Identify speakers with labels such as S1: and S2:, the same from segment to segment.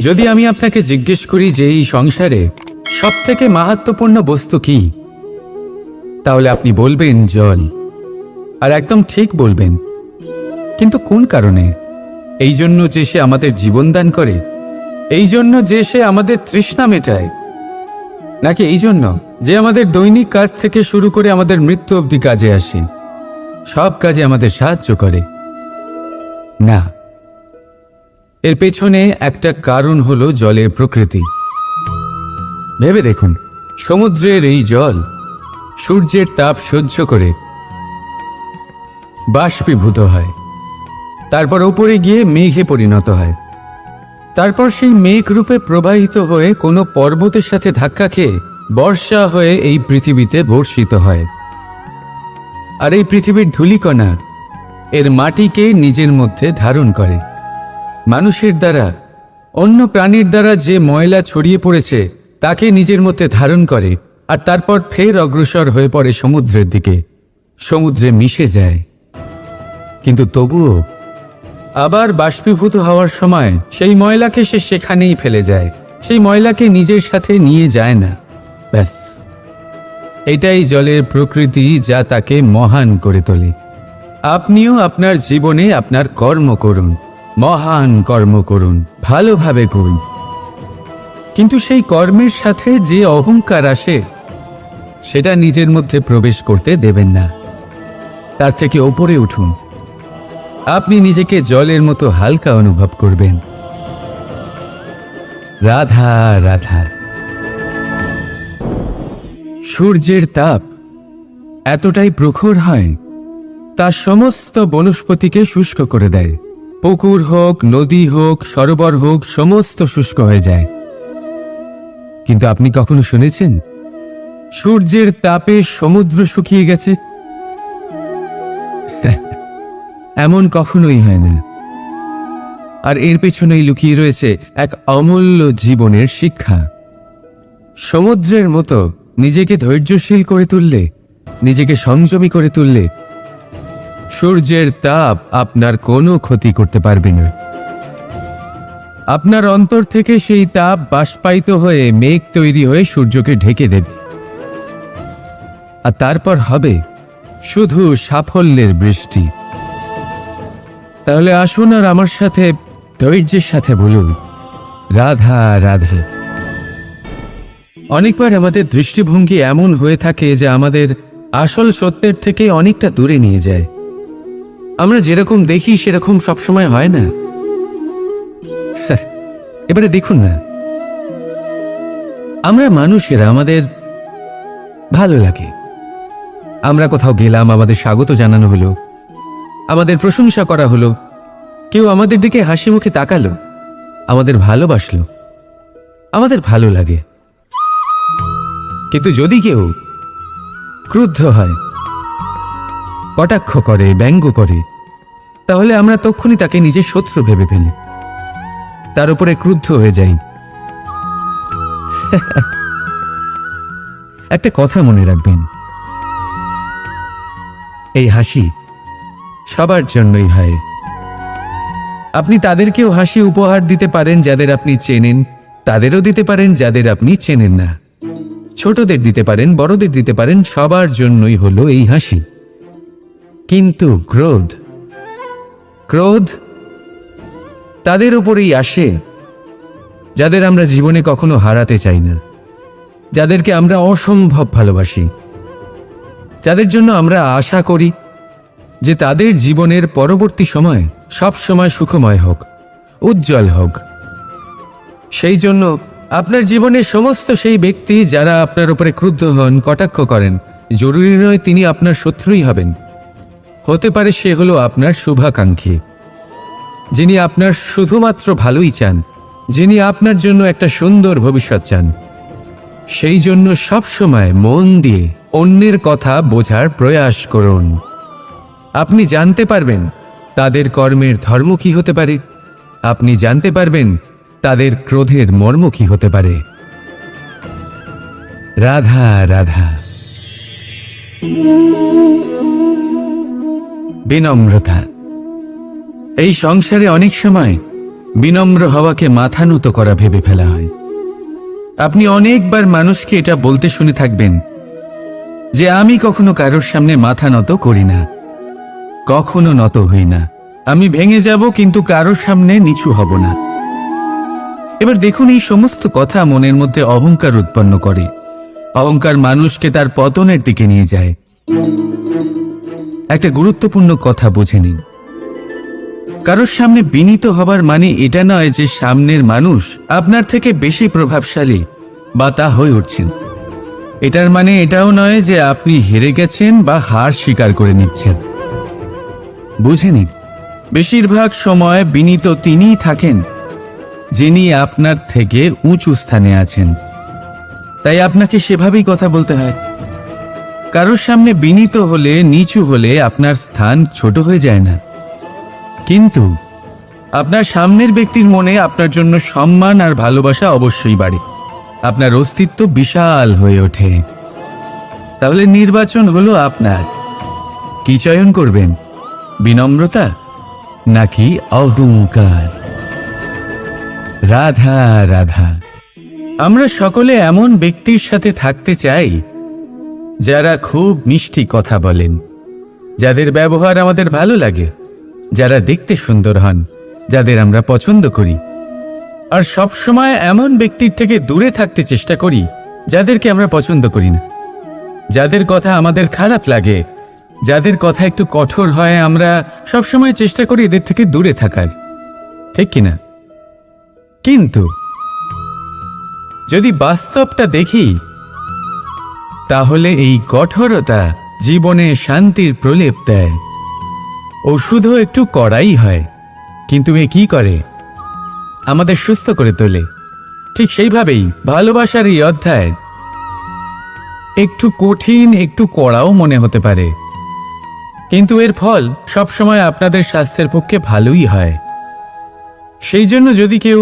S1: যদি আমি আপনাকে জিজ্ঞেস করি যে এই সংসারে সবথেকে মাহাত্ম্যপূর্ণ বস্তু কি, তাহলে আপনি বলবেন জল। আর একদম ঠিক বলবেন। কিন্তু কোন কারণে? এই জন্য যে সে আমাদের জীবন দান করে? এই জন্য যে সে আমাদের তৃষ্ণা মেটায়? নাকি এই জন্য যে আমাদের দৈনিক কাজ থেকে শুরু করে আমাদের মৃত্যু অবধি কাজে আসে, সব কাজে আমাদের সাহায্য করে? না, এর পেছনে একটা কারণ হলো জলের প্রকৃতি। ভেবে দেখুন, সমুদ্রের এই জল সূর্যের তাপ সহ্য করে বাষ্পীভূত হয়, তারপর উপরে গিয়ে মেঘে পরিণত হয়, তারপর সেই মেঘ রূপে প্রবাহিত হয়ে কোনো পর্বতের সাথে ধাক্কা খেয়ে বর্ষা হয়ে এই পৃথিবীতে বর্ষিত হয়। আর এই পৃথিবীর ধূলিকণা এর মাটিকে নিজের মধ্যে ধারণ করে। মানুষের দ্বারা, অন্য প্রাণীর দ্বারা যে ময়লা ছড়িয়ে পড়েছে তাকে নিজের মধ্যে ধারণ করে, আর তারপর ফের অগ্রসর হয়ে পড়ে সমুদ্রের দিকে, সমুদ্রে মিশে যায়। কিন্তু তবুও আবার বাষ্পীভূত হওয়ার সময় সেই ময়লাকে সে সেখানেই ফেলে যায়, সেই ময়লাকে নিজের সাথে নিয়ে যায় না। ব্যাস, এটাই জলের প্রকৃতি, যা তাকে মহান করে তোলে। আপনিও আপনার জীবনে আপনার কর্ম করুন, মহান কর্ম করুন, ভালোভাবে করুন, কিন্তু সেই কর্মের সাথে যে অহংকার আসে সেটা নিজের মধ্যে প্রবেশ করতে দেবেন না। তার থেকে ওপরে উঠুন। আপনি নিজেকে জলের মতো হালকা অনুভব করবেন। রাধা রাধা। সূর্যের তাপ এতটাই প্রখর হয়, তা সমস্ত বনস্পতিকে শুষ্ক করে দেয়। পুকুর হোক, নদী হোক, সরোবর হোক, সমস্ত শুষ্ক হয়ে যায়। কিন্তু আপনি কখনো শুনেছেন সূর্যের তাপে সমুদ্র শুকিয়ে গেছে? এমন কখনোই হয় না। আর এর পেছনেই লুকিয়ে রয়েছে এক অমূল্য জীবনের শিক্ষা। সমুদ্রের মতো নিজেকে ধৈর্যশীল করে তুললে, নিজেকে সংযমী করে তুললে, সূর্যের তাপ আপনার কোনো ক্ষতি করতে পারবে না। আপনার অন্তর থেকে সেই তাপ বাষ্পায়িত হয়ে মেঘ তৈরি হয়ে সূর্যকে ঢেকে দেবে, আর তারপর হবে শুধু সাফল্যের বৃষ্টি। তাহলে আসুন আর আমার সাথে ধৈর্যের সাথে বলুন, রাধা রাধা। অনেকবার আমাদের দৃষ্টিভঙ্গি এমন হয়ে থাকে যে আমাদের আসল সত্যের থেকে অনেকটা দূরে নিয়ে যায়। আমরা যেরকম দেখি সেরকম সবসময় হয় না। এবারে দেখুন না, আমরা মানুষেরা, আমাদের ভালো লাগে। আমরা কোথাও গেলাম, আমাদের স্বাগত জানানো হলো, আমাদের প্রশংসা করা হলো, কেউ আমাদের দিকে হাসি মুখে তাকালো, আমাদের ভালোবাসলো, আমাদের ভালো লাগে। কিন্তু যদি কেউ ক্রুদ্ধ হয়, কটাক্ষ করে, ব্যঙ্গ করে, তাহলে আমরা তক্ষুনি তাকে নিজের শত্রু ভেবে ফেলি, তার উপরে ক্রুদ্ধ হয়ে যাই। একটা কথা মনে রাখবেন, এই হাসি সবার জন্যই হয়। আপনি তাদেরকেও হাসি উপহার দিতে পারেন যাদের আপনি চেনেন, তাদেরও দিতে পারেন যাদের আপনি চেনেন না। ছোটদের দিতে পারেন, বড়দের দিতে পারেন, সবার জন্যই হলো এই হাসি। কিন্তু ক্রোধ, ক্রোধ তাদের উপরেই আসে যাদের আমরা জীবনে কখনো হারাতে চাই না, যাদেরকে আমরা অসম্ভব ভালোবাসি, যাদের জন্য আমরা আশা করি যে তাদের জীবনের পরবর্তী সময় সব সময় সুখময় হোক, উজ্জ্বল হোক। সেই জন্য আপনার জীবনের সমস্ত সেই ব্যক্তি যারা আপনার উপরে ক্রুদ্ধ হন, কটাক্ষ করেন, জরুরি নয় তিনি আপনার শত্রুই হবেন। হতে পারে সে হলো আপনার শুভাকাঙ্ক্ষী, যিনি আপনার শুধুমাত্র ভালোই চান, যিনি আপনার জন্য একটা সুন্দর ভবিষ্যৎ চান। সেই জন্য সবসময় মন দিয়ে অন্যের কথা বোঝার প্রয়াস করুন। আপনি জানতে পারবেন তাদের কর্মের ধর্ম কি হতে পারে, আপনি জানতে পারবেন তাদের ক্রোধের মর্ম কি হতে পারে। রাধা রাধা। বিনম্রতা। এই সংসারে অনেক সময় বিনম্র হওয়াকে মাথা নত করা ভেবে ফেলা হয়। আপনি অনেকবার মানুষকে এটা বলতে শুনে থাকবেন যে আমি কখনো কারোর সামনে মাথা নত করি না, কখনো নত হই না, আমি ভেঙে যাব কিন্তু কারোর সামনে নিচু হব না। এবার দেখুন, এই সমস্ত কথা মনের মধ্যে অহংকার উৎপন্ন করে। অহংকার মানুষকে তার পতনের দিকে নিয়ে যায়। একটা গুরুত্বপূর্ণ কথা বুঝে নিন, কারোর সামনে বিনীত হবার মানে এটা নয় যে সামনের মানুষ আপনার থেকে বেশি প্রভাবশালী বা তা হয়ে উঠছেন। এটার মানে এটাও নয় যে আপনি হেরে গেছেন বা হার স্বীকার করে নিচ্ছেন। বুঝে নিন, বেশিরভাগ সময় বিনীত তিনিই থাকেন যিনি আপনার থেকে উঁচু স্থানে আছেন। তাই আপনাকে সেভাবেই কথা বলতে হয়। কারোর সামনে বিনীত হলে, নিচু হলে আপনার স্থান ছোট হয়ে যায় না, কিন্তু আপনার সামনের ব্যক্তির মনে আপনার জন্য সম্মান আর ভালোবাসা অবশ্যই বাড়ে। আপনার অস্তিত্ব বিশাল হয়ে ওঠে। তাহলে নির্বাচন হলো আপনার। কি চয়ন করবেন, বিনম্রতা নাকি অহংকার? রাধা রাধা। আমরা সকলে এমন ব্যক্তির সাথে থাকতে চাই যারা খুব মিষ্টি কথা বলেন, যাদের ব্যবহার আমাদের ভালো লাগে, যারা দেখতে সুন্দর হন, যাদের আমরা পছন্দ করি। আর সবসময় এমন ব্যক্তির থেকে দূরে থাকতে চেষ্টা করি যাদেরকে আমরা পছন্দ করি না, যাদের কথা আমাদের খারাপ লাগে, যাদের কথা একটু কঠোর হয়। আমরা সবসময় চেষ্টা করি এদের থেকে দূরে থাকার, ঠিক কিনা? কিন্তু যদি বাস্তবটা দেখি, তাহলে এই কঠোরতা জীবনে শান্তির প্রলেপ দেয়। ওষুধও একটু কড়াই হয়, কিন্তু এ কি করে? আমাদের সুস্থ করে তোলে। ঠিক সেইভাবেই ভালোবাসার এই অধ্যায় একটু কঠিন, একটু কড়াও মনে হতে পারে, কিন্তু এর ফল সবসময় আপনাদের স্বাস্থ্যের পক্ষে ভালোই হয়। সেই জন্য যদি কেউ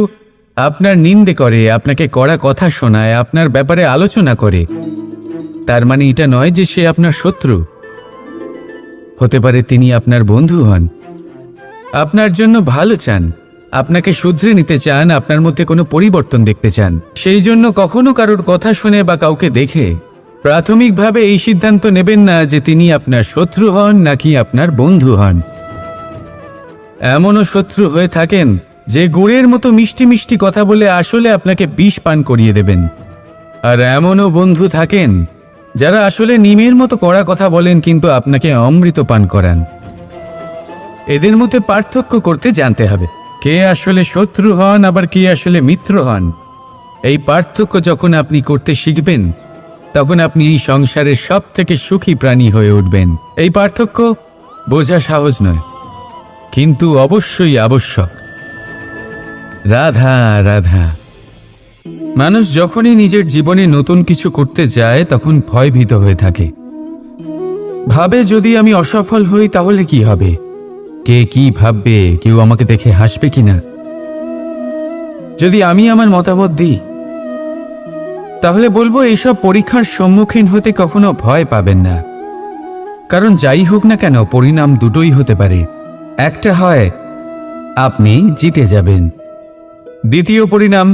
S1: আপনার নিন্দে করে, আপনাকে কড়া কথা শোনায়, আপনার ব্যাপারে আলোচনা করে, তার মানে এটা নয় যে সে আপনার শত্রু। হতে পারে তিনি আপনার বন্ধু হন, আপনার জন্য ভালো চান, আপনাকে শুধরে নিতে চান, আপনার মধ্যে কোনো পরিবর্তন দেখতে চান। সেই জন্য কখনো কারোর কথা শুনে বা কাউকে দেখে প্রাথমিকভাবে এই সিদ্ধান্ত নেবেন না যে তিনি আপনার শত্রু হন নাকি আপনার বন্ধু হন। এমনও শত্রু হয়ে থাকেন যে গুড়ের মতো মিষ্টি মিষ্টি কথা বলে আসলে আপনাকে বিষ পান করিয়ে দেবেন। আর এমনও বন্ধু থাকেন যারা আসলে নিমের মতো কড়া কথা বলেন কিন্তু আপনাকে অমৃত পান করান। এদের মধ্যে পার্থক্য করতে জানতে হবে, কে আসলে শত্রু হন আবার কে আসলে মিত্র হন। এই পার্থক্য যখন আপনি করতে শিখবেন, তখন আপনি এই সংসারের সব থেকে সুখী প্রাণী হয়ে উঠবেন। এই পার্থক্য বোঝা সহজ নয়, কিন্তু অবশ্যই আবশ্যক। রাধা রাধা। মানুষ যখনই নিজের জীবনে নতুন কিছু করতে যায় তখন ভয়ভীত হয়ে থাকে। ভাবে যদি আমি অসফল হই তাহলে কি হবে, কে কি ভাববে, কেউ আমাকে দেখে হাসবে কিনা। যদি আমি আমার মতামত দিই তাহলে বলবো এইসব পরীক্ষার সম্মুখীন হতে কখনো ভয় পাবেন না, কারণ যাই হোক না কেন পরিণাম দুটোই হতে পারে। একটা হয় আপনি জিতে যাবেন, দ্বিতীয় পরিণাম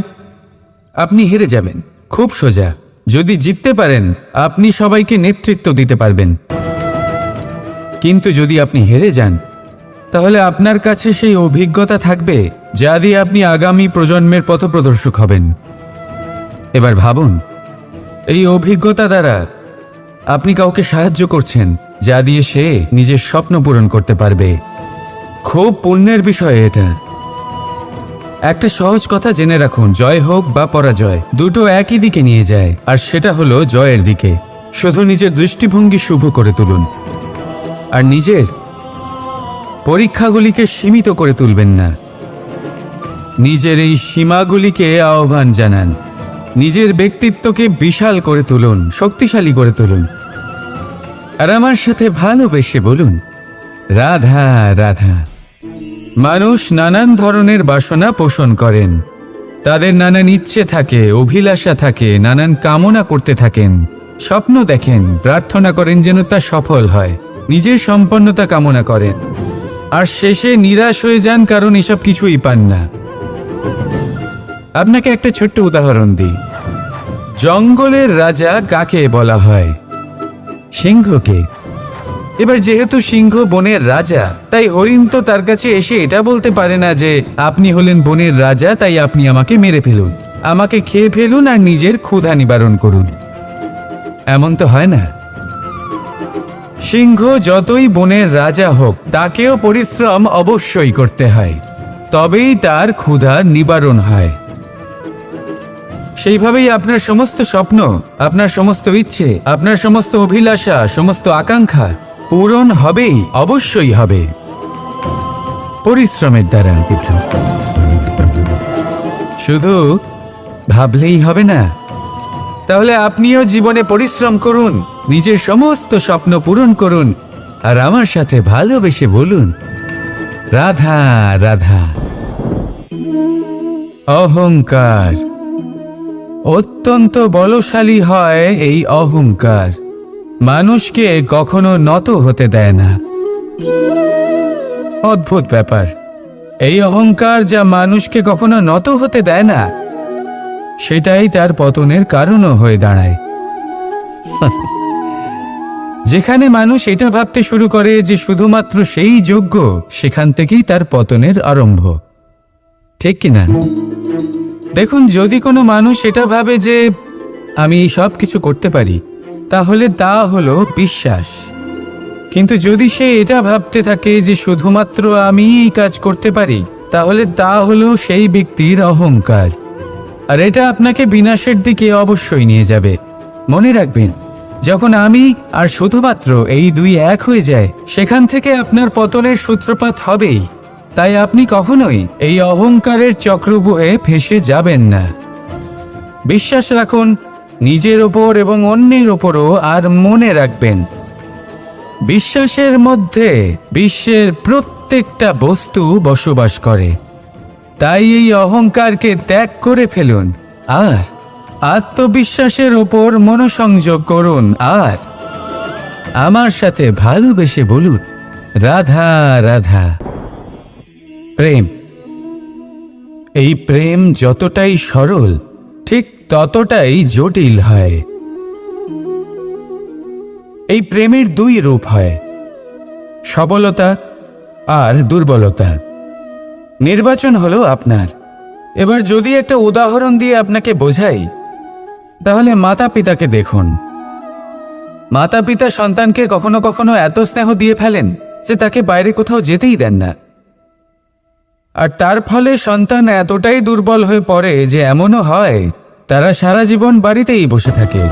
S1: আপনি হেরে যাবেন। খুব সোজা। যদি জিততে পারেন আপনি সবাইকে নেতৃত্ব দিতে পারবেন, কিন্তু যদি আপনি হেরে যান তাহলে আপনার কাছে সেই অভিজ্ঞতা থাকবে যা দিয়ে আপনি আগামী প্রজন্মের পথপ্রদর্শক হবেন। এবার ভাবুন, এই অভিজ্ঞতা দ্বারা আপনি কাউকে সাহায্য করছেন যা দিয়ে সে নিজের স্বপ্ন পূরণ করতে পারবে। খুব পুণ্যের বিষয় এটা। একটা সহজ কথা জেনে রাখুন, জয় হোক বা পরাজয় দুটো একই দিকে নিয়ে যায়, আর সেটা হলো জয়ের দিকে। শুধু নিজের দৃষ্টিভঙ্গি শুভ করে তুলুন আর নিজের পরীক্ষাগুলিকে সীমিত করে তুলবেন না। নিজের এই সীমাগুলিকে আহ্বান জানান, নিজের ব্যক্তিত্বকে বিশাল করে তুলুন, শক্তিশালী করে তুলুন। আর আমার সাথে ভালোবেসে বলুন, রাধা রাধা। মানুষ নানান ধরনের বাসনা পোষণ করেন, তাদের নানান ইচ্ছে থাকে, অভিলাষা থাকে, নানান কামনা করতে থাকেন, স্বপ্ন দেখেন, প্রার্থনা করেন যেন তা সফল হয়, নিজের সম্পন্নতা কামনা করেন, আর শেষে নিরাশ হয়ে যান কারণ এসব কিছুই পান না। আপনাকে একটা ছোট্ট উদাহরণ দিই। জঙ্গলের রাজা কাকে বলা হয়? সিংহকে। এবার যেহেতু সিংহ বনের রাজা, তাই হরিণ তো তার কাছে এসে এটা বলতে পারে না যে আপনি হলেন বনের রাজা, তাই আপনি আমাকে মেরে ফেলুন, আমাকে খেয়ে ফেলুন আর নিজের ক্ষুধা নিবারণ করুন। এমন তো হয় না। সিংহ যতই বনের রাজা হোক, তাকেও পরিশ্রম অবশ্যই করতে হয়, তবেই তার ক্ষুধা নিবারণ হয়। সেইভাবেই আপনার সমস্ত স্বপ্ন, আপনার সমস্ত ইচ্ছে, আপনার সমস্ত অভিলাষা, সমস্ত আকাঙ্ক্ষা পূরণ হবেই, অবশ্যই হবে, পরিশ্রমের দ্বারা। শুধু ভাবলেই হবে না। তাহলে আপনিও জীবনে পরিশ্রম করুন, নিজের সমস্ত স্বপ্ন পূরণ করুন, আর আমার সাথে ভালোবেসে বলুন, রাধা রাধা। অহংকার অত্যন্ত বলশালী হয়। এই অহংকার মানুষকে কখনো নত হতে দেয় না। অদ্ভুত ব্যাপার, এই অহংকার যা মানুষকে কখনো নত হতে দেয় না, সেটাই তার পতনের কারণও হয়ে দাঁড়ায়। যেখানে মানুষ এটা ভাবতে শুরু করে যে শুধুমাত্র সেই যোগ্য, সেখান থেকেই তার পতনের আরম্ভ। ঠিক কিনা? দেখুন, যদি কোনো মানুষ এটা ভাবে যে আমি সব কিছু করতে পারি, তাহলে তা হলো বিশ্বাস। কিন্তু যদি সে এটা ভাবতে থাকে যে শুধুমাত্র আমি এই কাজ করতে পারি, তাহলে তা হলো সেই ব্যক্তির অহংকার। আর এটা আপনাকে বিনাশের দিকে অবশ্যই নিয়ে যাবে। মনে রাখবেন, যখন আমি আর শুধুমাত্র এই দুই এক হয়ে যায়, সেখান থেকে আপনার পতনের সূত্রপাত হবেই। তাই আপনি কখনোই এই অহংকারের চক্রব্যূহে ফেঁসে যাবেন না। বিশ্বাস রাখুন নিজের ওপর এবং অন্যের ওপরও। আর মনে রাখবেন, বিশ্বাসের মধ্যে বিশ্বের প্রত্যেকটা বস্তু বসবাস করে। তাই এই অহংকারকে ত্যাগ করে ফেলুন আর আত্মবিশ্বাসের ওপর মনোসংযোগ করুন। আর আমার সাথে ভালোবেসে বলুন, রাধা রাধা। প্রেম, এই প্রেম যতটাই সরল, ঠিক ততটাই জটিল হয়। এই প্রেমের দুই রূপ হয়, সবলতা আর দুর্বলতা। নির্বাচন হলো আপনার। এবার যদি একটা উদাহরণ দিয়ে আপনাকে বোঝাই, তাহলে মাতা পিতাকে দেখুন। মাতা পিতা সন্তানকে কখনো কখনো এত স্নেহ দিয়ে ফেলেন যে তাকে বাইরে কোথাও যেতেই দেন না। আর তার ফলে সন্তান এতটাই দুর্বল হয়ে পড়ে যে এমনও হয় তারা সারা জীবন বাড়িতেই বসে থাকে।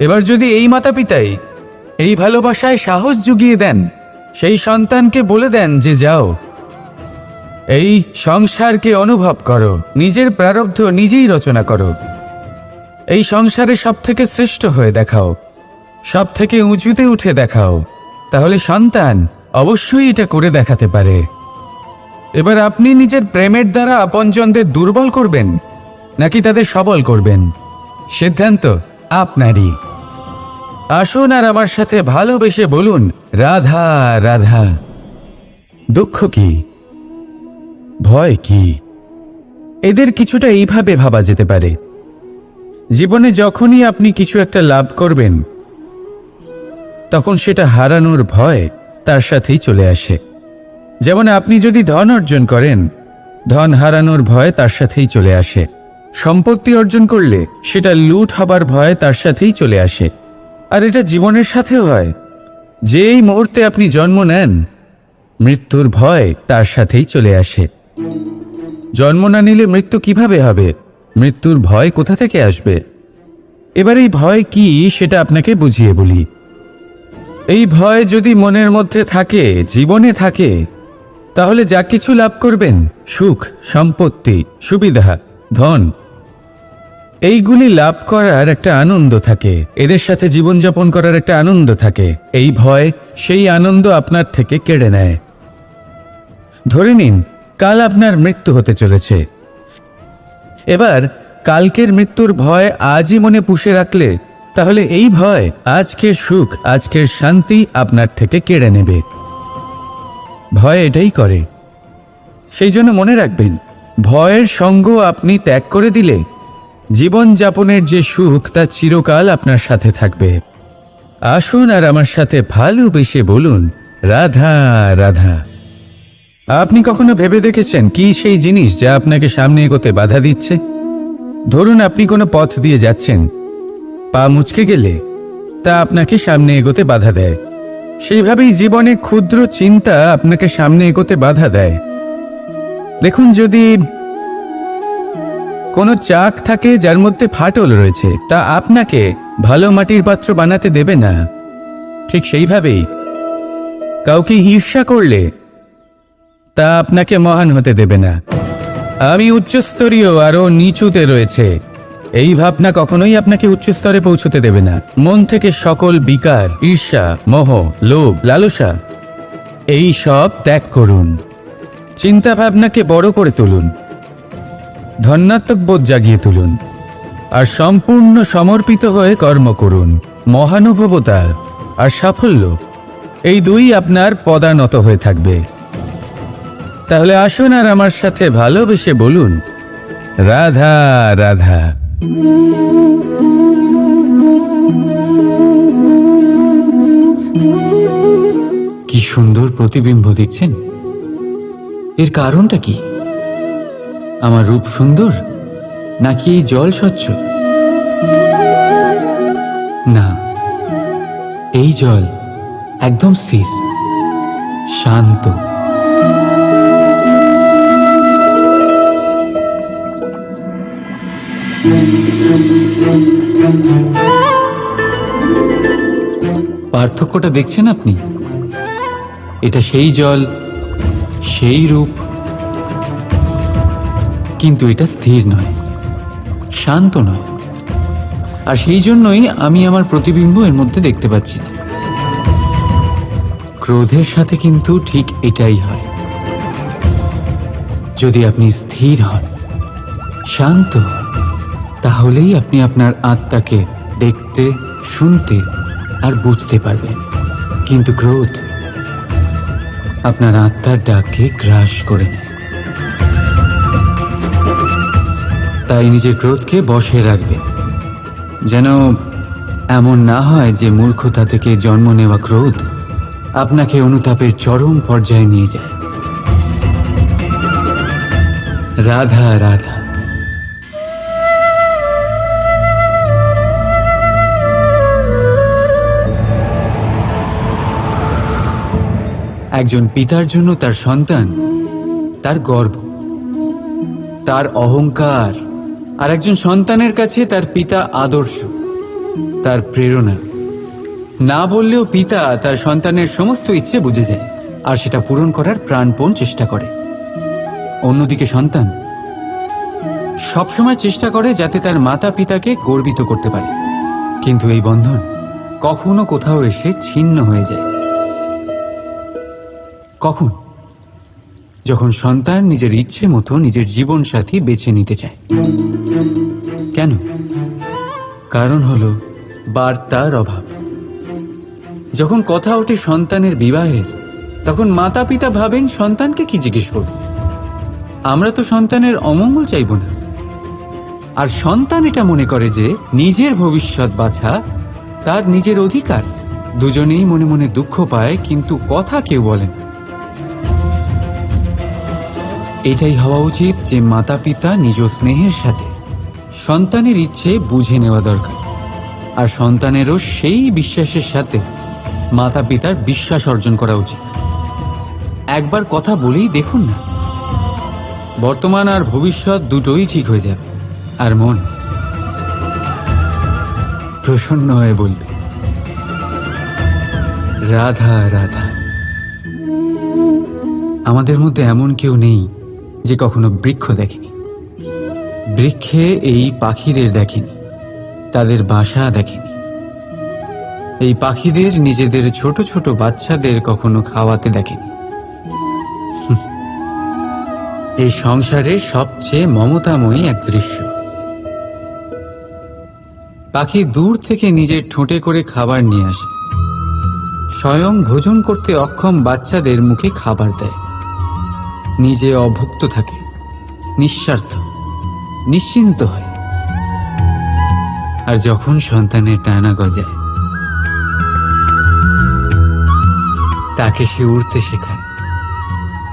S1: এবার যদি এই মাতা পিতাই এই ভালোবাসায় সাহস জুগিয়ে দেন, সেই সন্তানকে বলে দেন যে যাও, এই সংসারকে অনুভব করো, নিজের প্রারব্ধ নিজেই রচনা করো, এই সংসারে সব থেকে শ্রেষ্ঠ হয়ে দেখাও, সব থেকে উঁচুতে উঠে দেখাও, তাহলে সন্তান অবশ্যই এটা করে দেখাতে পারে। এবার আপনি নিজের প্রেমের দ্বারা আপনজনদের দুর্বল করবেন নাকি তাদের সবল করবেন, সিদ্ধান্ত আপনারই। আসুন আর আমার সাথে ভালোবেসে বলুন, রাধা রাধা। দুঃখ কি, ভয় কি, এদের কিছুটা এইভাবে ভাবা যেতে পারে। জীবনে যখনই আপনি কিছু একটা লাভ করবেন, তখন সেটা হারানোর ভয় তার সাথেই চলে আসে। যেমন আপনি যদি ধন অর্জন করেন, ধন হারানোর ভয় তার সাথেই চলে আসে। সম্পত্তি অর্জন করলে সেটা লুট হবার ভয় তার সাথেই চলে আসে। আর এটা জীবনের সাথেও হয়। যেই মুহূর্তে আপনি জন্ম নেন, মৃত্যুর ভয় তার সাথেই চলে আসে। জন্ম না নিলে মৃত্যু কিভাবে হবে? মৃত্যুর ভয় কোথা থেকে আসবে? এবার এই ভয় কি সেটা আপনাকে বুঝিয়ে বলি। এই ভয় যদি মনের মধ্যে থাকে, জীবনে থাকে, তাহলে যা কিছু লাভ করবেন, সুখ, সম্পত্তি, সুবিধা, ধন, এইগুলি লাভ করার একটা আনন্দ থাকে, এদের সাথে জীবনযাপন করার একটা আনন্দ থাকে। এই ভয় সেই আনন্দ আপনার থেকে কেড়ে নেয়। ধরে নিন কাল আপনার মৃত্যু হতে চলেছে। এবার কালকের মৃত্যুর ভয় আজই মনে পুষে রাখলে, তাহলে এই ভয় আজকের সুখ, আজকের শান্তি আপনার থেকে কেড়ে নেবে। ভয় এটাই করে। সেই জন্য মনে রাখবেন, ভয়ের সঙ্গ আপনি ত্যাগ করে দিলে জীবন যাপনের যে সুখ তা চিরকাল আপনার সাথে থাকবে। আসুন আর আমার সাথে ভালোবেসে বলুন, রাধা রাধা। আপনি কখনো ভেবে দেখেছেন কি সেই জিনিস যা আপনাকে সামনে এগোতে বাধা দিচ্ছে? ধরুন আপনি কোনো পথ দিয়ে যাচ্ছেন, পা মুচকে গেলে তা আপনাকে সামনে এগোতে বাধা দেয়। সেইভাবেই জীবনে ক্ষুদ্র চিন্তা আপনাকে সামনে এগোতে বাধা দেয়। দেখুন, যদি কোনো চাক থাকে যার মধ্যে ফাটল রয়েছে, তা আপনাকে ভালো মাটির পাত্র বানাতে দেবে না। ঠিক সেইভাবেই কাউকে ঈর্ষা করলে তা আপনাকে মহান হতে দেবে না। আমি উচ্চস্তরীয় আরও নিচুতে রয়েছে, এই ভাবনা কখনোই আপনাকে উচ্চস্তরে পৌঁছতে দেবে না। মন থেকে সকল বিকার, ঈর্ষা, মোহ, লোভ, লালসা এই সব ত্যাগ করুন। চিন্তা ভাবনাকে বড় করে তুলুন, ধন্যাত্মক বোধ জাগিয়ে তুলুন, আর সম্পূর্ণ সমর্পিত হয়ে কর্ম করুন। মহানুভবতা আর সাফল্য এই দুই আপনার পদানত হয়ে থাকবে। তাহলে আসুন আর আমার সাথে ভালোবেসে বলুন, রাধা রাধা।
S2: কি সুন্দর প্রতিবিম্ব দেখছেন? এর কারণটা কি? আমার রূপ সুন্দর, নাকি এই জল স্বচ্ছ? না, এই জল একদম স্থির, শান্ত। পার্থক্যটা দেখছেন আপনি? এটা সেই জল, সেই রূপ, কিন্তু এটা স্থির নয়, শান্ত নয়। আর সেই জন্যই আমি আমার প্রতিবিম্ব এর মধ্যে দেখতে পাচ্ছি। ক্রোধের সাথে কিন্তু ঠিক এটাই হয়। যদি আপনি স্থির হন, শান্ত হন, তাহলেই আপনি আপনার আত্মাকে দেখতে, শুনতে আর বুঝতে পারবেন। কিন্তু ক্রোধ আপনার আত্মার ডাককে গ্রাস করে নেয়। তাই নিজের ক্রোধকে বশে রাখবেন, যেন এমন না হয় যে মূর্খতা থেকে জন্ম নেওয়া ক্রোধ আপনাকে অনুতাপের চরম পর্যায়ে নিয়ে যায়। রাধা রাধা। একজন পিতার জন্য তার সন্তান তার গর্ব, তার অহংকার, আর একজন সন্তানের কাছে তার পিতা আদর্শ, তার প্রেরণা। না বললেও পিতা তার সন্তানের সমস্ত ইচ্ছে বুঝে যায় আর সেটা পূরণ করার প্রাণপণ চেষ্টা করে। অন্যদিকে সন্তান সবসময় চেষ্টা করে যাতে তার মাতা পিতাকে গর্বিত করতে পারে, কিন্তু এই বন্ধন কখনো কোথাও এসে ছিন্ন হয়ে যায়। কখন? যখন সন্তান নিজের ইচ্ছে মতো নিজের জীবন সাথী বেছে নিতে চায়। কেন? কারণ হলো বার্তার অভাব। যখন কথা ওঠে সন্তানের বিবাহের, তখন মাতা পিতা ভাবেন সন্তানকে কি জিজ্ঞেস করব? আমরা তো সন্তানের অমঙ্গল চাইব না। আর সন্তান এটা মনে করে যে নিজের ভবিষ্যৎ বাছা তার নিজের অধিকার। দুজনেই মনে মনে দুঃখ পায়, কিন্তু কথা কেউ বলে না। এটাই হওয়া উচিত যে মাতা পিতা নিজ স্নেহের সাথে সন্তানের ইচ্ছে বুঝে নেওয়া দরকার, আর সন্তানেরও সেই বিশ্বাসের সাথে মাতা পিতার বিশ্বাস অর্জন করা উচিত। একবার কথা বলেই দেখুন না, বর্তমান আর ভবিষ্যৎ দুটোই ঠিক হয়ে যাবে, আর মন প্রসন্ন হয়ে বলবে, রাধা রাধা। আমাদের মধ্যে এমন কেউ নেই যে কখনো বৃক্ষ দেখেনি। বৃক্ষে এই পাখিদের দেখেনি, তাদের বাসা দেখেনি। এই পাখিদের নিজেদের ছোট ছোট বাচ্চাদের কখনো খাওয়াতে দেখেনি। এই সংসারের সবচেয়ে মমতাময়ী এক দৃশ্য। পাখি দূর থেকে নিজের ঠোঁটে করে খাবার নিয়ে আসে, স্বয়ং ভোজন করতে অক্ষম বাচ্চাদের মুখে খাবার দেয়, নিজে অভুক্ত থাকে। নিঃস্বার্থ, নিশ্চিন্ত হয়। আর যখন সন্তানের ডানা গজায়, তাকে সে উড়তে শেখায়,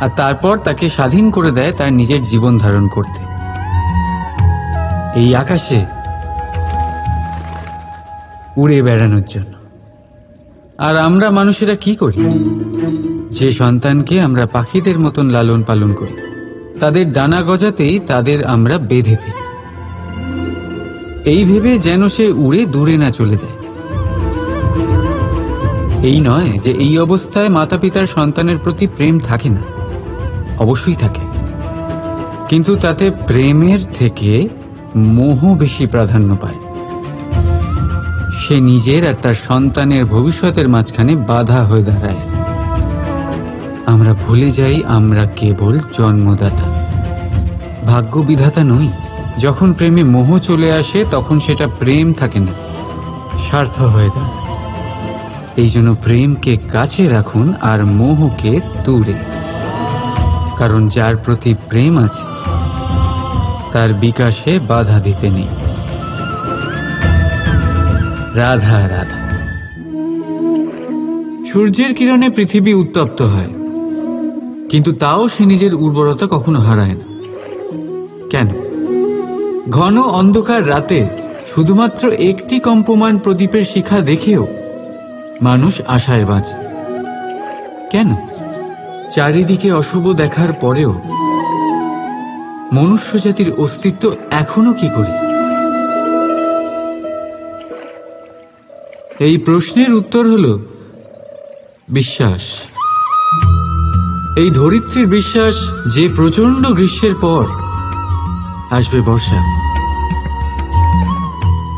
S2: আর তারপর তাকে স্বাধীন করে দেয় তার নিজের জীবন ধারণ করতে এই আকাশে উড়ে বেড়ানোর জন্য। আর আমরা মানুষেরা কি করি? যে সন্তানকে আমরা পাখিদের মতন লালন পালন করি, তাদের ডানা গজাতেই তাদের আমরা বেঁধে ফেলি, এই ভেবে যেন সে উড়ে দূরে না চলে যায়। এই নয় যে এই অবস্থায় মাতা পিতার সন্তানের প্রতি প্রেম থাকে না, অবশ্যই থাকে, কিন্তু তাতে প্রেমের থেকে মোহ বেশি প্রাধান্য পায়। সে নিজের আর তার সন্তানের ভবিষ্যতের মাঝখানে বাধা হয়ে দাঁড়ায়। আমরা ভুলে যাই আমরা কেবল জন্মদাতা, ভাগ্য বিধাতা নই। যখন প্রেমে মোহ চলে আসে তখন সেটা প্রেম থাকে না, স্বার্থ হয়ে দাঁড়ায়। এই জন্য প্রেমকে কাছে রাখুন আর মোহকে দূরে, কারণ যার প্রতি প্রেম আছে তার বিকাশে বাধা দিতে নেই। রাধা রাধা। সূর্যের কিরণে পৃথিবী উত্তপ্ত হয়, কিন্তু তাও সে নিজের উর্বরতা কখনো হারায় না। কেন? ঘন অন্ধকার রাতে শুধুমাত্র একটি কম্পমান প্রদীপের শিখা দেখেও মানুষ আশায় বাঁচে। কেন? চারিদিকে অশুভ দেখার পরেও মনুষ্য জাতির অস্তিত্ব এখনো কি করে? এই প্রশ্নের উত্তর হলো বিশ্বাস। এই ধরিত্রীর বিশ্বাস যে প্রচন্ড গ্রীষ্মের পর আসবে বর্ষা,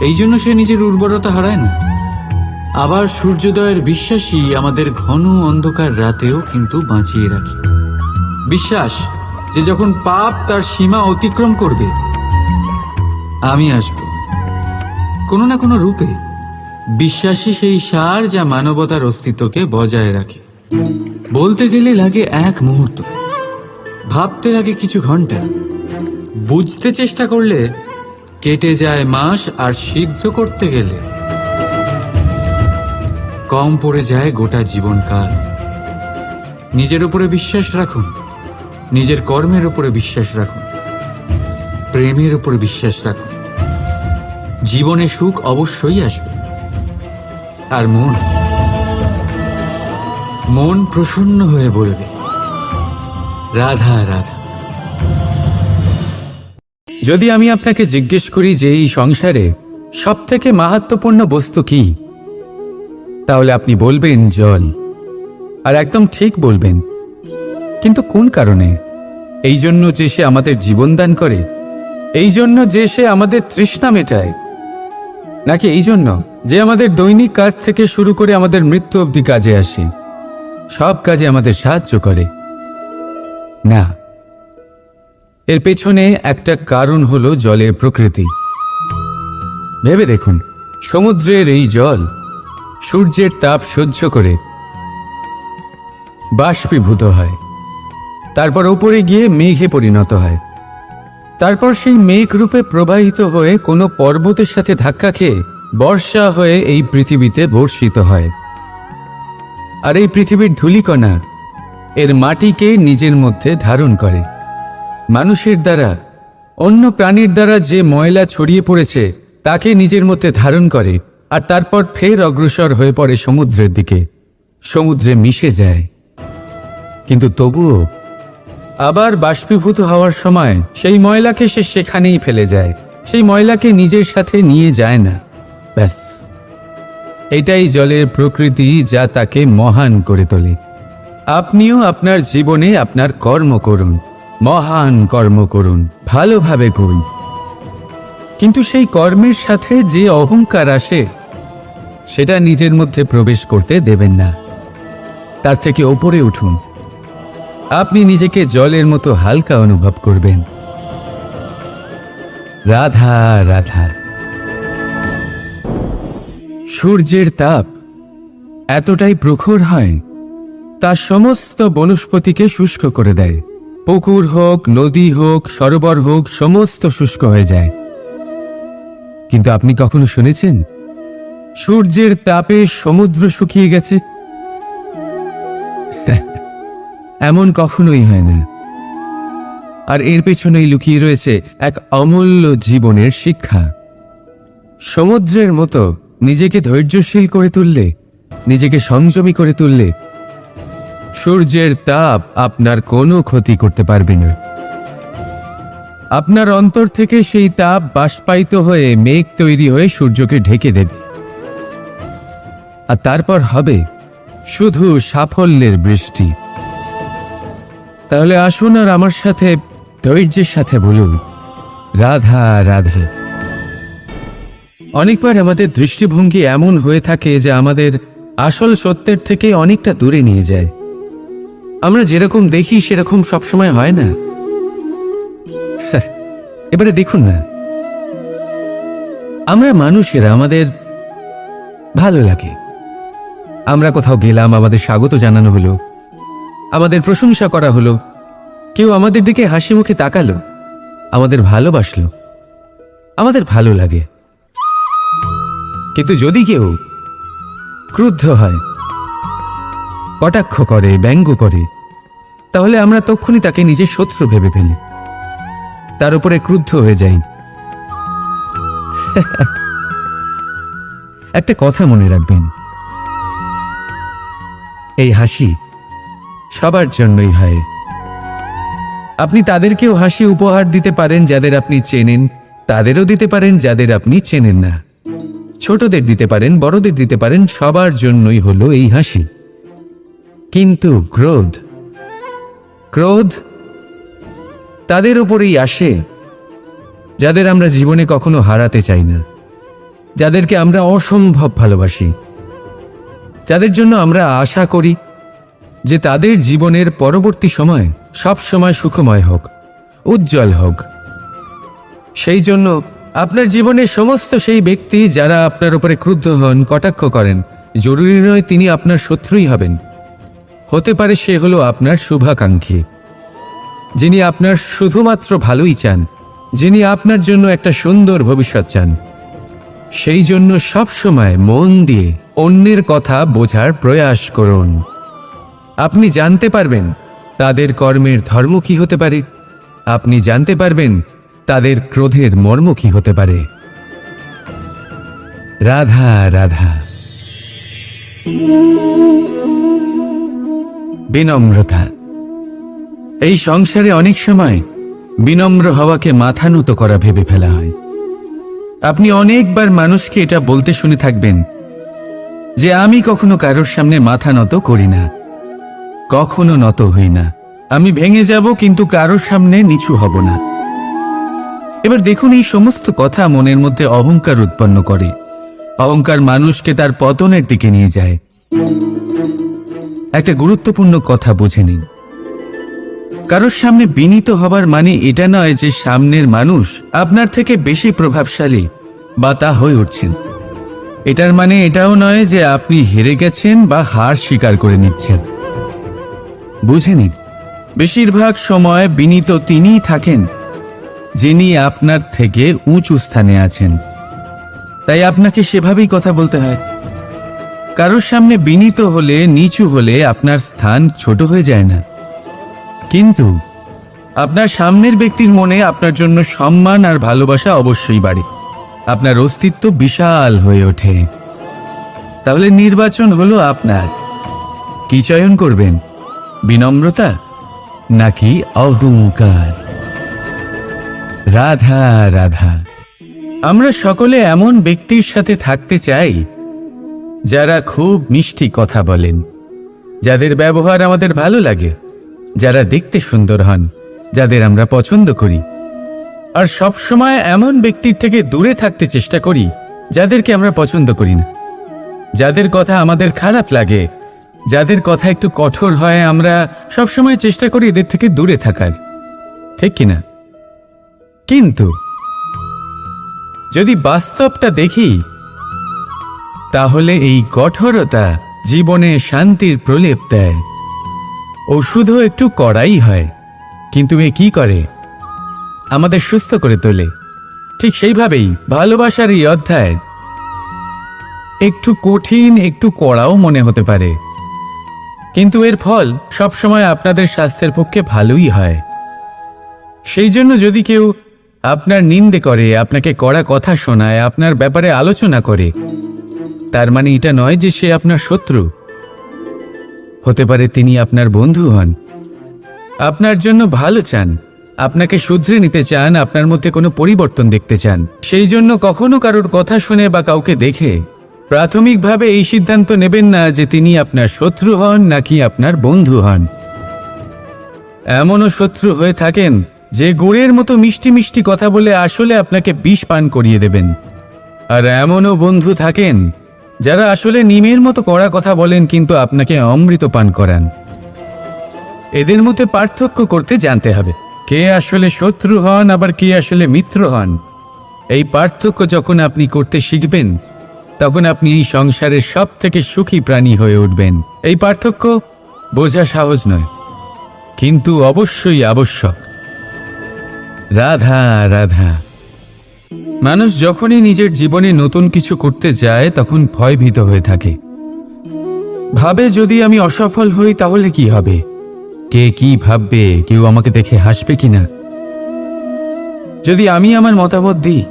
S2: এই জন্য সে নিজের উর্বরতা হারায় না। আবার সূর্যোদয়ের বিশ্বাসই আমাদের ঘন অন্ধকার রাতেও কিন্তু বাঁচিয়ে রাখে। বিশ্বাস যে যখন পাপ তার সীমা অতিক্রম করবে, আমি আসব কোনো না কোনো রূপে। বিশ্বাসী সেই সার যা মানবতার অস্তিত্বকে বজায় রাখে। বলতে গেলে লাগে এক মুহূর্ত, ভাবতে লাগে কিছু ঘন্টা, বুঝতে চেষ্টা করলে কেটে যায় মাস, আর সিদ্ধ করতে গেলে কম পড়ে যায় গোটা জীবনকাল। নিজের উপরে বিশ্বাস রাখুন, নিজের কর্মের উপরে বিশ্বাস রাখুন, প্রেমের উপরে বিশ্বাস রাখুন। জীবনে সুখ অবশ্যই আসবে। আর মন প্রসন্ন হয়ে বলবে রাধা রাধা।
S1: যদি আমি আপনাকে জিজ্ঞেস করি যে এই সংসারে সবথেকে মাহাত্ম্যপূর্ণ বস্তু কি, তাহলে আপনি বলবেন জল। আর একদম ঠিক বলবেন। কিন্তু কোন কারণে? এই জন্য যে সে আমাদের জীবন দান করে? এই জন্য যে সে আমাদের তৃষ্ণা মেটায়? নাকি এই জন্য যে আমাদের দৈনিক কাজ থেকে শুরু করে আমাদের মৃত্যু অবধি কাজে আসে, সব কাজে আমাদের সাহায্য করে? না, এর পেছনে একটা কারণ হলো জলের প্রকৃতি। ভেবে দেখুন, সমুদ্রের এই জল সূর্যের তাপ সহ্য করে বাষ্পীভূত হয়, তারপর উপরে গিয়ে মেঘে পরিণত হয়, তারপর সেই মেঘ রূপে প্রবাহিত হয়ে কোনো পর্বতের সাথে ধাক্কা খেয়ে বর্ষা হয়ে এই পৃথিবীতে বর্ষিত হয়। আর এই পৃথিবীর ধূলিকণা এর মাটিকে নিজের মধ্যে ধারণ করে। মানুষের দ্বারা, অন্য প্রাণীর দ্বারা যে ময়লা ছড়িয়ে পড়েছে তাকে নিজের মধ্যে ধারণ করে, আর তারপর ফের অগ্রসর হয়ে পড়ে সমুদ্রের দিকে, সমুদ্রে মিশে যায়। কিন্তু তবুও আবার বাষ্পীভূত হওয়ার সময় সেই ময়লাকে সে সেখানেই ফেলে যায়, সেই ময়লাকে নিজের সাথে নিয়ে যায় না। ব্যাস, এটাই জলের প্রকৃতি, যা তাকে মহান করে তোলে। আপনিও আপনার জীবনে আপনার কর্ম করুন, মহান কর্ম করুন, ভালোভাবে করুন, কিন্তু সেই কর্মের সাথে যে অহংকার আসে সেটা নিজের মধ্যে প্রবেশ করতে দেবেন না। তার থেকে ওপরে উঠুন। আপনি নিজেকে জলের মতো হালকা অনুভব করবেন। রাধা রাধা। সূর্যের তাপ এতটাই প্রখর হয় তা সমস্ত বনস্পতিকে শুষ্ক করে দেয়, পুকুর হোক, নদী হোক, সরোবর হোক, সমস্ত শুষ্ক হয়ে যায়। কিন্তু আপনি কখনো শুনেছেন সূর্যের তাপে সমুদ্র শুকিয়ে গেছে? এমন কখনোই হয় না। আর এর পেছনেই লুকিয়ে রয়েছে এক অমূল্য জীবনের শিক্ষা। সমুদ্রের মতো নিজেকে ধৈর্যশীল করে তুললে, নিজেকে সংযমী করে তুললে, সূর্যের তাপ আপনার কোনো ক্ষতি করতে পারবে না। আপনার অন্তর থেকে সেই তাপ বাষ্পায়িত হয়ে মেঘ তৈরি হয়ে সূর্যকে ঢেকে দেবে, আর তারপর হবে শুধু সাফল্যের বৃষ্টি। তাহলে আসুন আর আমার সাথে ধৈর্যের সাথে বলুন, রাধা রাধা। অনেকবার আমাদের দৃষ্টিভঙ্গি এমন হয়ে থাকে যে আমাদের আসল সত্যের থেকে অনেকটা দূরে নিয়ে যায়। আমরা যেরকম দেখি সেরকম সবসময় হয় না। এবারে দেখুন না, আমরা মানুষেরা, আমাদের ভালো লাগে। আমরা কোথাও গেলাম, আমাদের স্বাগত জানানো হলো, আমাদের প্রশংসা করা হলো, কেউ আমাদের দিকে হাসি মুখে তাকালো, আমাদের ভালোবাসলো, আমাদের ভালো লাগে। কিন্তু যদি কেউ ক্রুদ্ধ হয়, কটাক্ষ করে, ব্যঙ্গ করে, তাহলে আমরা তক্ষুনি তাকে নিজের শত্রু ভেবে ফেলি, তার উপরে ক্রুদ্ধ হয়ে যাই। একটা কথা মনে রাখবেন, এই হাসি সবার জন্যই হয়। আপনি তাদেরকেও হাসি উপহার দিতে পারেন যাদের আপনি চেনেন, তাদেরও দিতে পারেন যাদের আপনি চেনেন না। ছোটদের দিতে পারেন, বড়দের দিতে পারেন, সবার জন্যই হলো এই হাসি। কিন্তু ক্রোধ, ক্রোধ তাদের উপরেই আসে যাদের আমরা জীবনে কখনো হারাতে চাই না, যাদেরকে আমরা অসম্ভব ভালোবাসি, যাদের জন্য আমরা আশা করি যে তাদের জীবনের পরবর্তী সময় সব সময় সুখময় হোক, উজ্জ্বল হোক। সেই জন্য আপনার জীবনের সমস্ত সেই ব্যক্তি যারা আপনার উপরে ক্রুদ্ধ হন, কটাক্ষ করেন, জরুরি নয় তিনি আপনার শত্রুই হবেন। হতে পারে সে হলো আপনার শুভাকাঙ্ক্ষী, যিনি আপনার শুধুমাত্র ভালোই চান, যিনি আপনার জন্য একটা সুন্দর ভবিষ্যৎ চান। সেই জন্য সবসময় মন দিয়ে অন্যের কথা বোঝার প্রয়াস করুন। আপনি জানতে পারবেন তাদের কর্মের ধর্ম কি হতে পারে, আপনি জানতে পারবেন তাদের ক্রোধের মর্ম কি হতে পারে। রাধা রাধা। বিনম্রতা। এই সংসারে অনেক সময় বিনম্র হওয়াকে মাথা নত করা ভেবে ফেলা হয়। আপনি অনেকবার মানুষকে এটা বলতে শুনে থাকবেন যে আমি কখনো কারোর সামনে মাথা নত করি না, কখনো নত হই না, আমি ভেঙে যাব কিন্তু কারোর সামনে নিচু হব না। এবার দেখুন, এই সমস্ত কথা মনের মধ্যে অহংকার উৎপন্ন করে। অহংকার মানুষকে তার পতনের দিকে নিয়ে যায়। একটা গুরুত্বপূর্ণ কথা বুঝে নিন, কারোর সামনে বিনীত হবার মানে এটা নয় যে সামনের মানুষ আপনার থেকে বেশি প্রভাবশালী বা তা হয়ে উঠছেন। এটার মানে এটাও নয় যে আপনি হেরে গেছেন বা হার স্বীকার করে নিচ্ছেন। বুঝে নিন, বেশিরভাগ সময় বিনীত তিনিই থাকেন যিনি আপনার থেকে উঁচু স্থানে আছেন। তাই আপনাকে সেভাবেই কথা বলতে হয়। কারোর সামনে বিনীত হলে, নিচু হলে আপনার স্থান ছোট হয়ে যায় না, কিন্তু আপনার সামনের ব্যক্তির মনে আপনার জন্য সম্মান আর ভালোবাসা অবশ্যই বাড়ে। আপনার অস্তিত্ব বিশাল হয়ে ওঠে। তাহলে নির্বাচন হলো আপনার। কি চয়ন করবেন, বিনম্রতা নাকি অহংকার? রাধা রাধা। আমরা সকলে এমন ব্যক্তির সাথে থাকতে চাই যারা খুব মিষ্টি কথা বলেন, যাদের ব্যবহার আমাদের ভালো লাগে, যারা দেখতে সুন্দর হন, যাদের আমরা পছন্দ করি। আর সব সময় এমন ব্যক্তির থেকে দূরে থাকতে চেষ্টা করি যাদেরকে আমরা পছন্দ করি না, যাদের কথা আমাদের খারাপ লাগে, যাদের কথা একটু কঠোর হয়। আমরা সবসময় চেষ্টা করি এদের থেকে দূরে থাকার, ঠিক কিনা? কিন্তু যদি বাস্তবটা দেখি, তাহলে এই কঠোরতা জীবনে শান্তির প্রলেপ দেয়। ও শুধু একটু কড়াই হয়, কিন্তু এ কি করে? আমাদের সুস্থ করে তোলে। ঠিক সেইভাবেই ভালোবাসার এই অধ্যায় একটু কঠিন, একটু কড়াও মনে হতে পারে, কিন্তু এর ফল সবসময় আপনাদের স্বাস্থ্যের পক্ষে ভালোই হয়। সেই জন্য যদি কেউ আপনার নিন্দে করে, আপনাকে কড়া কথা শোনায়, আপনার ব্যাপারে আলোচনা করে, তার মানে এটা নয় যে সে আপনার শত্রু। হতে পারে তিনি আপনার বন্ধু হন, আপনার জন্য ভালো চান, আপনাকে শুধরে নিতে চান, আপনার মধ্যে কোনো পরিবর্তন দেখতে চান। সেই জন্য কখনো কারোর কথা শুনে বা কাউকে দেখে প্রাথমিকভাবে এই সিদ্ধান্ত নেবেন না যে তিনি আপনার শত্রু হন নাকি আপনার বন্ধু হন। এমনও শত্রু হয়ে থাকেন যে গুড়ের মতো মিষ্টি মিষ্টি কথা বলে আসলে আপনাকে বিষ পান করিয়ে দেবেন। আর এমনও বন্ধু থাকেন যারা আসলে নিমের মতো কড়া কথা বলেন কিন্তু আপনাকে অমৃত পান করান। এদের মধ্যে পার্থক্য করতে জানতে হবে, কে আসলে শত্রু হন আবার কে আসলে মিত্র হন। এই পার্থক্য যখন আপনি করতে শিখবেন, তখন আপনি এই সংসারের সব থেকে সুখী প্রাণী হয়ে উঠবেন। এই পার্থক্য বোঝা সহজ নয়, কিন্তু অবশ্যই আবশ্যক। রাধা রাধা। মানুষ যখনই নিজের জীবনে নতুন কিছু করতে যায় তখন ভয়ভীত হয়ে থাকে, ভাবে যদি আমি অসফল হই তাহলে কি হবে, কে কি ভাববে, কেউ আমাকে দেখে হাসবে কিনা। যদি আমি আমার মতামত দিই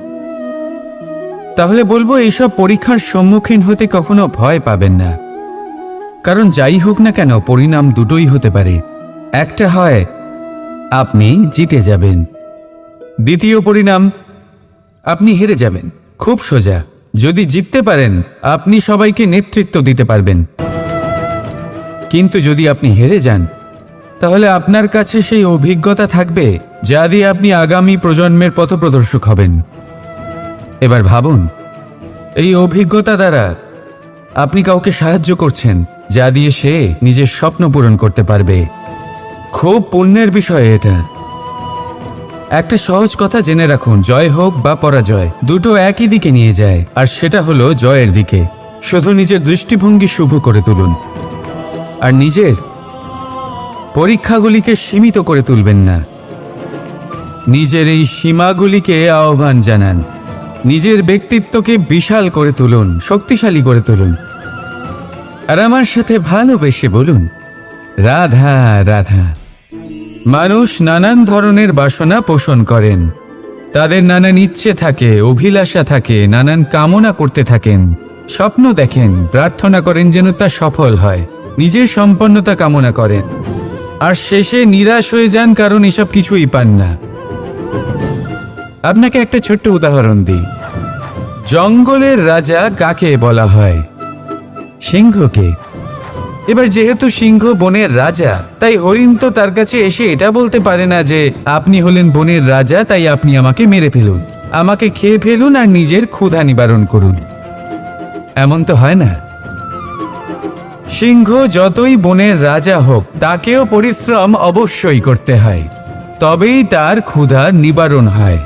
S1: তাহলে বলবো এইসব পরীক্ষার সম্মুখীন হতে কখনো ভয় পাবেন না, কারণ যাই হোক না কেন পরিণাম দুটোই হতে পারে। একটা হয় আপনি জিতে যাবেন, দ্বিতীয় পরিণাম আপনি হেরে যাবেন। খুব সোজা। যদি জিততে পারেন আপনি সবাইকে নেতৃত্ব দিতে পারবেন, কিন্তু যদি আপনি হেরে যান তাহলে আপনার কাছে সেই অভিজ্ঞতা থাকবে যা দিয়ে আপনি আগামী প্রজন্মের পথপ্রদর্শক হবেন। এবার ভাবুন, এই অভিজ্ঞতা দ্বারা আপনি কাউকে সাহায্য করছেন যা দিয়ে সে নিজের স্বপ্ন পূরণ করতে পারবে। খুব পুণ্যের বিষয় এটা। একটা সহজ কথা জেনে রাখুন, জয় হোক বা পরাজয় দুটো একই দিকে নিয়ে যায়, আর সেটা হলো জয়ের দিকে। শুধু নিজের দৃষ্টিভঙ্গি শুভ করে তুলুন, আর নিজের পরীক্ষাগুলিকে সীমিত করে তুলবেন না। নিজের এই সীমাগুলিকে আহ্বান জানান, নিজের ব্যক্তিত্বকে বিশাল করে তুলুন, শক্তিশালী করে তুলুন, আর আমার সাথে ভালোবেসে বলুন রাধা রাধা। মানুষ নানান ধরনের বাসনা পোষণ করেন, তাদের নানান ইচ্ছে থাকে, অভিলাষা থাকে, নানান কামনা করতে থাকেন, স্বপ্ন দেখেন, প্রার্থনা করেন যেন তা সফল হয়, নিজের সম্পন্নতা কামনা করেন, আর শেষে নিরাশ হয়ে যান কারণ এসব কিছুই পান না। আপনাকে একটা ছোট্ট উদাহরণ দিই। জঙ্গলের রাজা কাকে বলা হয়? সিংহকে। এবার যেহেতু সিংহ বনের রাজা, তাই হরিণ তো তার কাছে এসে এটা বলতে পারে না যে আপনি হলেন বনের রাজা, তাই আপনি আমাকে মেরে ফেলুন, আমাকে খেয়ে ফেলুন আর নিজের ক্ষুধা নিবারণ করুন। এমন তো হয় না। সিংহ যতই বনের রাজা হোক তাকেও পরিশ্রম অবশ্যই করতে হয়, তবেই তার ক্ষুধা নিবারণ হয়।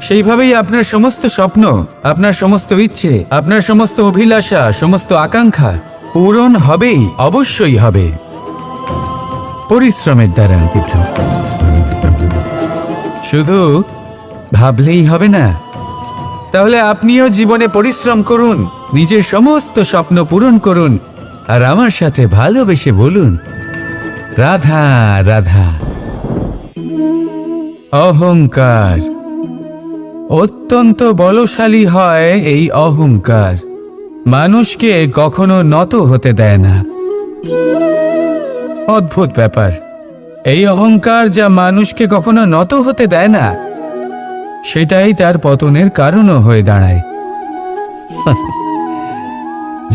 S1: সেইভাবেই আপনার সমস্ত স্বপ্ন, আপনার সমস্ত ইচ্ছে, আপনার সমস্ত অভিলাষা, সমস্ত আকাঙ্ক্ষা পূরণ হবেই, অবশ্যই হবে, পরিশ্রমের দ্বারা। শুধু ভাবলেই হবে না। তাহলে আপনিও জীবনে পরিশ্রম করুন, নিজের সমস্ত স্বপ্ন পূরণ করুন, আর আমার সাথে ভালোবেসে বলুন রাধা রাধা। অহংকার অত্যন্ত বলশালী হয়। এই অহংকার মানুষকে কখনো নত হতে দেয় না। অদ্ভুত ব্যাপার, এই অহংকার যা মানুষকে কখনো নত হতে দেয় না, সেটাই তার পতনের কারণও হয়ে দাঁড়ায়।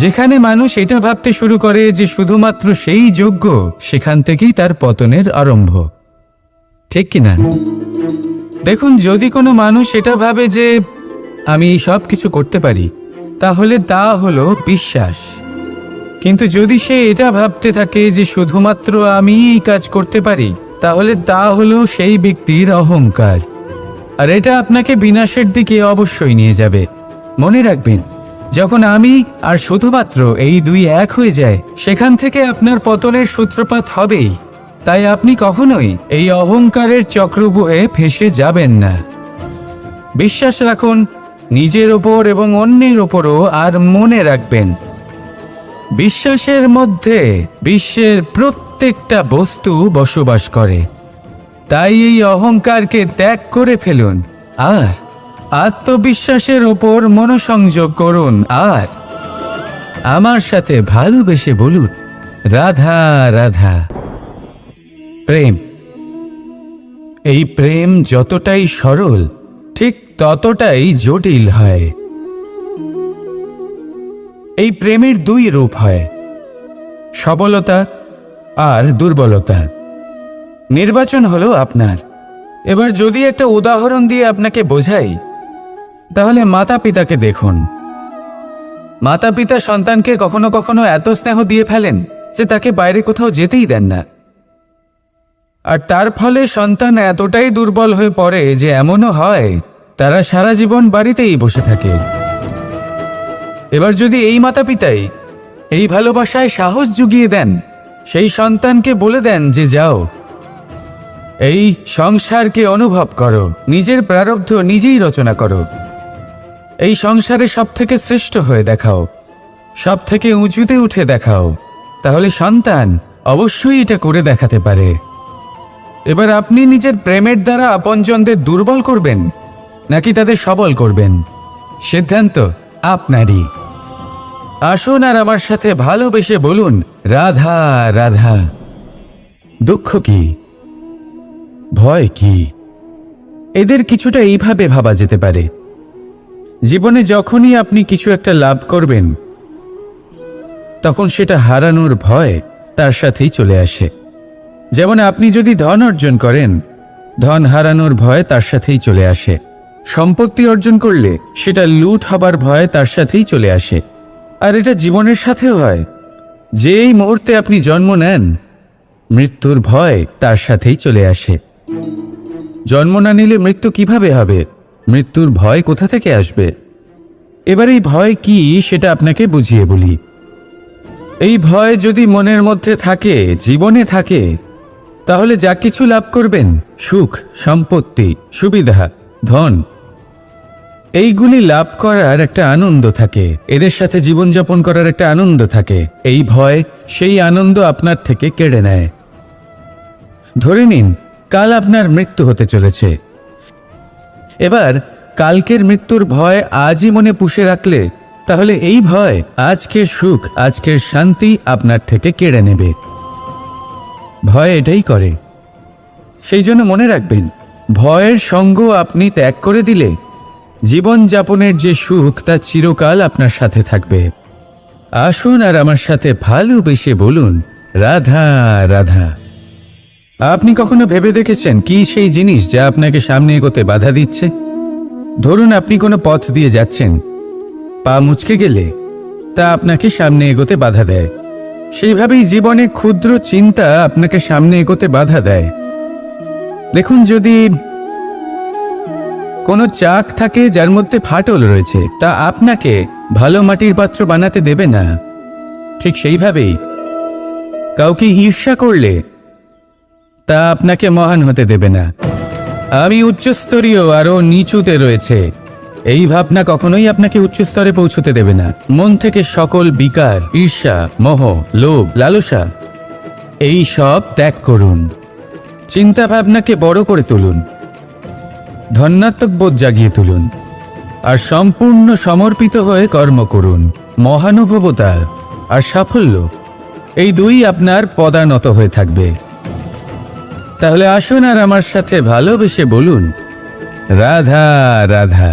S1: যেখানে মানুষ এটা ভাবতে শুরু করে যে শুধুমাত্র সেই যোগ্য, সেখান থেকেই তার পতনের আরম্ভ। ঠিক কিনা? দেখুন, যদি কোনো মানুষ এটা ভাবে যে আমি সব কিছু করতে পারি, তাহলে তা হলো বিশ্বাস। কিন্তু যদি সে এটা ভাবতে থাকে যে শুধুমাত্র আমি এই কাজ করতে পারি, তাহলে তা হলো সেই ব্যক্তির অহংকার, আর এটা আপনাকে বিনাশের দিকে অবশ্যই নিয়ে যাবে। মনে রাখবেন, যখন আমি আর শুধুমাত্র এই দুই এক হয়ে যায়, সেখান থেকে আপনার পতনের সূত্রপাত হবেই। তাই আপনি কখনোই এই অহংকারের চক্রব্যূহে ফেঁসে যাবেন না। বিশ্বাস রাখুন নিজের ওপর এবং অন্যের ওপরও, আর মনে রাখবেন বিশ্বাসের মধ্যে বিশ্বের প্রত্যেকটা বস্তু বসবাস করে। তাই এই অহংকারকে ত্যাগ করে ফেলুন আর আত্মবিশ্বাসের ওপর মনোসংযোগ করুন, আর আমার সাথে ভালোবেসে বলুন রাধা রাধা। প্রেম, এই প্রেম যতটাই সরল ঠিক ততটাই জটিল হয়। এই প্রেমের দুই রূপ হয়, সবলতা আর দুর্বলতা। নির্বাচন হলো আপনার। এবার যদি একটা উদাহরণ দিয়ে আপনাকে বোঝাই, তাহলে মাতা পিতাকে দেখুন। মাতা পিতা সন্তানকে কখনো কখনো এত স্নেহ দিয়ে ফেলেন যে তাকে বাইরে কোথাও যেতেই দেন না, আর তার ফলে সন্তান এতটাই দুর্বল হয়ে পড়ে যে এমনও হয় তারা সারা জীবন বাড়িতেই বসে থাকে। এবার যদি এই মাতা পিতাই এই ভালোবাসায় সাহস জুগিয়ে দেন, সেই সন্তানকে বলে দেন যে যাও, এই সংসারকে অনুভব করো, নিজের প্রারব্ধ নিজেই রচনা করো, এই সংসারে সব থেকে শ্রেষ্ঠ হয়ে দেখাও, সব থেকে উঁচুতে উঠে দেখাও, তাহলে সন্তান অবশ্যই এটা করে দেখাতে পারে। এবার আপনি নিজের প্রেমের দ্বারা আপনজনদের দুর্বল করবেন নাকি তাদের সবল করবেন, সিদ্ধান্ত আপনারই। আসুন আর আমার সাথে ভালোবেসে বলুন রাধা রাধা। দুঃখ কি, ভয় কি, এদের কিছুটা এইভাবে ভাবা যেতে পারে। জীবনে যখনই আপনি কিছু একটা লাভ করবেন, তখন সেটা হারানোর ভয় তার সাথেই চলে আসে। যেমন আপনি যদি ধন অর্জন করেন, ধন হারানোর ভয় তার সাথেই চলে আসে। সম্পত্তি অর্জন করলে সেটা লুট হবার ভয় তার সাথেই চলে আসে। আর এটা জীবনের সাথেও হয়। যেই মুহূর্তে আপনি জন্ম নেন, মৃত্যুর ভয় তার সাথেই চলে আসে। জন্ম না নিলে মৃত্যু কিভাবে হবে? মৃত্যুর ভয় কোথা থেকে আসবে? এবার এই ভয় কি সেটা আপনাকে বুঝিয়ে বলি। এই ভয় যদি মনের মধ্যে থাকে, জীবনে থাকে, তাহলে যা কিছু লাভ করবেন, সুখ, সম্পত্তি, সুবিধা, ধন, এইগুলি লাভ করার একটা আনন্দ থাকে, এদের সাথে জীবনযাপন করার একটা আনন্দ থাকে। এই ভয় সেই আনন্দ আপনার থেকে কেড়ে নেয়। ধরে নিন কাল আপনার মৃত্যু হতে চলেছে। এবার কালকের মৃত্যুর ভয় আজই মনে পুষে রাখলে, তাহলে এই ভয় আজকের সুখ, আজকের শান্তি আপনার থেকে কেড়ে নেবে। ভয় এটাই করে। সেই জন্য মনে রাখবেন, ভয়ের সঙ্গ আপনি ত্যাগ করে দিলে জীবনযাপনের যে সুখ তা চিরকাল আপনার সাথে থাকবে। আসুন আর আমার সাথে ভালোবেসে বলুন রাধা রাধা। আপনি কখনো ভেবে দেখেছেন কি সেই জিনিস যা আপনাকে সামনে এগোতে বাধা দিচ্ছে? ধরুন আপনি কোনো পথ দিয়ে যাচ্ছেন, পা মুচকে গেলে তা আপনাকে সামনে এগোতে বাধা দেয়। সেইভাবেই জীবনে ক্ষুদ্র চিন্তা আপনাকে সামনে এগোতে বাধা দেয়। দেখুন, যদি কোনো চাক থাকে যার মধ্যে ফাটল রয়েছে, তা আপনাকে ভালো মাটির পাত্র বানাতে দেবে না। ঠিক সেইভাবেই কাউকে ঈর্ষা করলে তা আপনাকে মহান হতে দেবে না। আমি উচ্চস্তরীয় আরও নিচুতে রয়েছে, এই ভাবনা কখনোই আপনাকে উচ্চস্তরে পৌঁছতে দেবে না। মন থেকে সকল বিকার, ঈর্ষা, মোহ, লোভ, লালসা এই সব ত্যাগ করুন। চিন্তা ভাবনাকে বড় করে তুলুন, ধন্যাত্মক বোধ জাগিয়ে তুলুন, আর সম্পূর্ণ সমর্পিত হয়ে কর্ম করুন। মহানুভবতা আর সাফল্য এই দুই আপনার পদানত হয়ে থাকবে। তাহলে আসুন আর আমার সাথে ভালোবেসে বলুন রাধা রাধা।